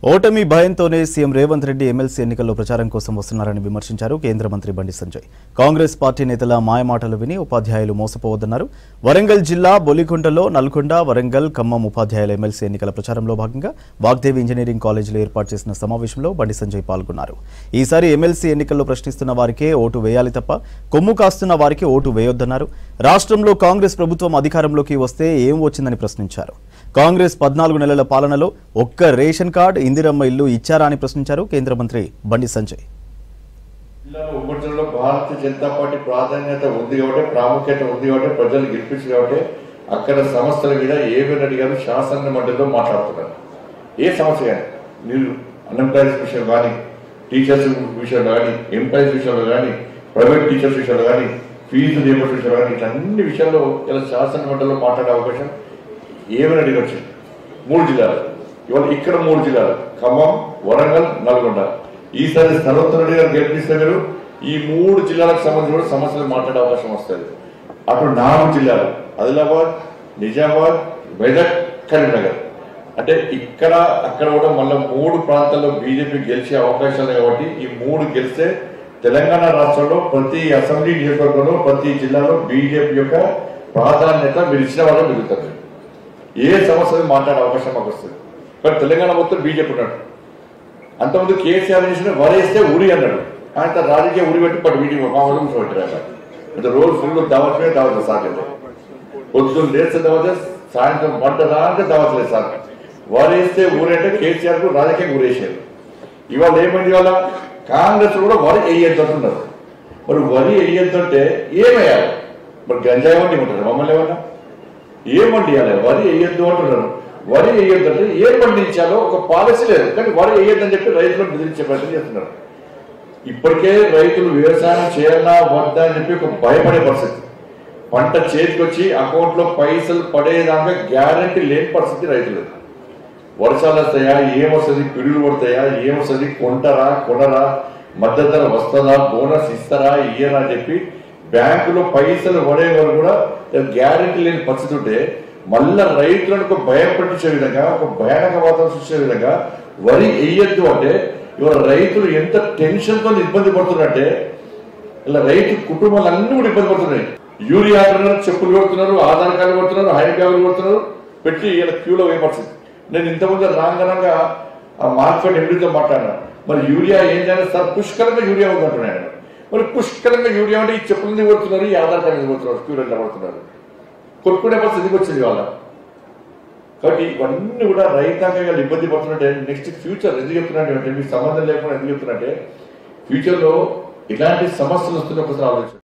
ఓటమి భయంతోనే CM Revanth Reddy MLC ఎన్నికల్లో ప్రచారం కోసం వస్తున్నారని విమర్శించారు కేంద్ర మంత్రి బండి సంజయ్. కాంగ్రెస్ పార్టీ నేతల మాయమాటలు విని ఉపాధ్యాయులు మోసపోవద్దన్నారు. వరంగల్ జిల్లా బొలికొండలో నల్గొండ, వరంగల్, ఖమ్మం ఉపాధ్యాయుల ఎమ్మెల్సీ ఎన్నికల ప్రచారంలో భాగంగా వాగ్దేవి ఇంజనీరింగ్ కాలేజీలో ఏర్పాటు చేసిన సమావేశంలో బండి సంజయ్ పాల్గొన్నారు. ఈసారి ఎమ్మెల్సీ ఎన్నికల్లో ప్రశ్నిస్తున్న వారికే ఓటు వేయాలి తప్ప కొమ్ము కాస్తున్న వారికి ఓటు వేయొద్దన్నారు. రాష్ట్రంలో కాంగ్రెస్ ప్రభుత్వం అధికారంలోకి వస్తే ఏం వచ్చిందని ప్రశ్నించారు. కాంగ్రెస్ 14 నెలల పాలనలో ఒక్క రేషన్ కార్డు, ఇందిరమ్మ ఇల్లు ఇచ్చారా అని ప్రశ్నించారు కేంద్ర మంత్రి బండి సంజయ్. ఉపజనలో భారతీయ జనతా పార్టీ ప్రాధాన్యత ఉంది కాబట్టి, ప్రాముఖ్యత ఉంది కాబట్టి, ప్రజలు గెలిపించారు కాబట్టి అక్కడ సమస్యల మీద ఏవైనా అడిగారు శాసన మండలిలో మాట్లాడుతున్నారు. ఏ సమస్య కానీ మీరు అన్ఎంప్లాయీస్ విషయం కానీ, టీచర్స్ విషయంలో కానీ, ఎంప్లాయీస్ విషయంలో కానీ, ప్రైవేట్ టీచర్స్ విషయంలో కానీ, ఫీజు రియంబర్స్ విషయంలో కానీ, ఇట్లా అన్ని విషయాల్లో ఇలా శాసన మండలిలో మాట్లాడే అవకాశం ఏమైనా అడిగొచ్చు. 3 జిల్లాలు ఇవాళ ఇక్కడ 3 జిల్లాలు ఖమ్మం, వరంగల్, నల్గొండ. ఈసారి స్థలవంతుల రెడ్డి గారు గెలిపిస్తే మీరు ఈ 3 జిల్లాలకు సంబంధించి కూడా సమస్యలు మాట్లాడే అవకాశం వస్తుంది. అటు 4 జిల్లాలు ఆదిలాబాద్, నిజామాబాద్, మెదక్, కరీంనగర్. అంటే ఇక్కడ అక్కడ కూడా మళ్ళీ 3 ప్రాంతాల్లో బీజేపీ గెలిచే అవకాశాలు కాబట్టి ఈ 3 గెలిస్తే తెలంగాణ రాష్ట్రంలో ప్రతి అసెంబ్లీ నియోజకవర్గంలో ప్రతి జిల్లాలో బీజేపీ యొక్క ప్రాధాన్యత మీరు ఇచ్చిన వాళ్ళు మిగులుతుంది. ఏ సమస్యలు మాట్లాడే అవకాశం మాకు వస్తుంది. కానీ తెలంగాణ మొత్తం బీజేపీ ఉన్నాడు. అంతకుముందు కేసీఆర్ చేసిన వరేస్తే ఉరి అన్నాడు. ఆయన రాజకీయ ఉరి పెట్టి పట్టు వీటి మామూలు పెట్టారు. అంటే రోజు ఫుల్ దావట్లే దావట్లేదు సార్. పొద్దున్న లేస్తే దావతే, సాయంత్రం వంట దాంట్లో దావట్లేదు సార్. వరేస్తే ఊరంటే కేసీఆర్ కు రాజకీయ ఊరేసారు. ఇవాళ ఏమైంది, ఇవాళ కాంగ్రెస్ కూడా వరి వేయద్దంటున్నారు. మరి వరి వేయద్దంటే ఏమయ్యాలి? మరి గంజాయి వండి ఉంటారు మమ్మల్ని ఏమన్నా ఏం పండియాలి? వరి వేయొద్దు అంటున్నారు. వరి వేయొద్దంటే ఏం పండించాలో ఒక పాలసీ లేదు. కానీ వరి వేయొద్దని చెప్పి రైతులను బెదిరించే ప్రయత్నం చేస్తున్నారు. ఇప్పటికే రైతులు వ్యవసాయం చేయాలా వద్దా అని చెప్పి ఒక భయపడే పరిస్థితి. పంట చేతికి వచ్చి అకౌంట్లో పైసలు పడేదాకా గ్యారంటీ లేని పరిస్థితి రైతులు. వర్షాలు వస్తాయా, ఏమొస్తుంది, పిడుగులు పడతాయా, ఏమొస్తుంది, కొంటారా కొనరా, మద్దతు ధర వస్తుందా, బోనస్ ఇస్తారా ఇయ్యరా అని చెప్పి బ్యాంకులో పైసలు పడే వరకు కూడా గ్యారెంటీ లేని పరిస్థితి ఉంటే మళ్ళా రైతులకు భయం పట్టించే విధంగా, ఒక భయానక వాతావరణం సృష్టించే విధంగా వరి వేయద్దు అంటే ఇవాళ రైతులు ఎంత టెన్షన్తో ఇబ్బంది పడుతున్నారంటే ఇలా రైతు కుటుంబాలు అన్ని కూడా ఇబ్బంది పడుతున్నాయి. యూరియా అంటున్నారు, చెప్పులు కొడుతున్నారు, ఆధార్ కార్డు కొడుతున్నారు, హై బ్యాగులు కొడుతున్నారు, పెట్టి ఇలా క్యూలో వేయపడుతుంది. నేను ఇంతకుముందు రాంగనంగా ఆ మార్కెట్ ఎంపీతో మాట్లాడినా. మరి యూరియా ఏం చేయాలి సార్? పుష్కలంగా యూరియా ఉందంటున్నాను. మరి పుష్కలంగా యూరియా అంటే ఈ చెప్పులు కొడుతున్నారు, ఈ ఆధార్ కార్డు కొడుతున్నారు, క్యూలో పడుతున్నారు. కొట్టుకునే పరిస్థితికి వచ్చింది వాళ్ళ. కాబట్టి ఇవన్నీ కూడా రైతాంగంగా ఇబ్బంది పడుతున్నట్టే. నెక్స్ట్ ఫ్యూచర్ ఎందుకు చెప్తున్నట్టు, మీకు సంబంధం లేకుండా ఎందుకు చెప్తున్నట్టే, ఫ్యూచర్లో ఇలాంటి సమస్యలు వస్తున్న ఒకసారి ఆలోచన.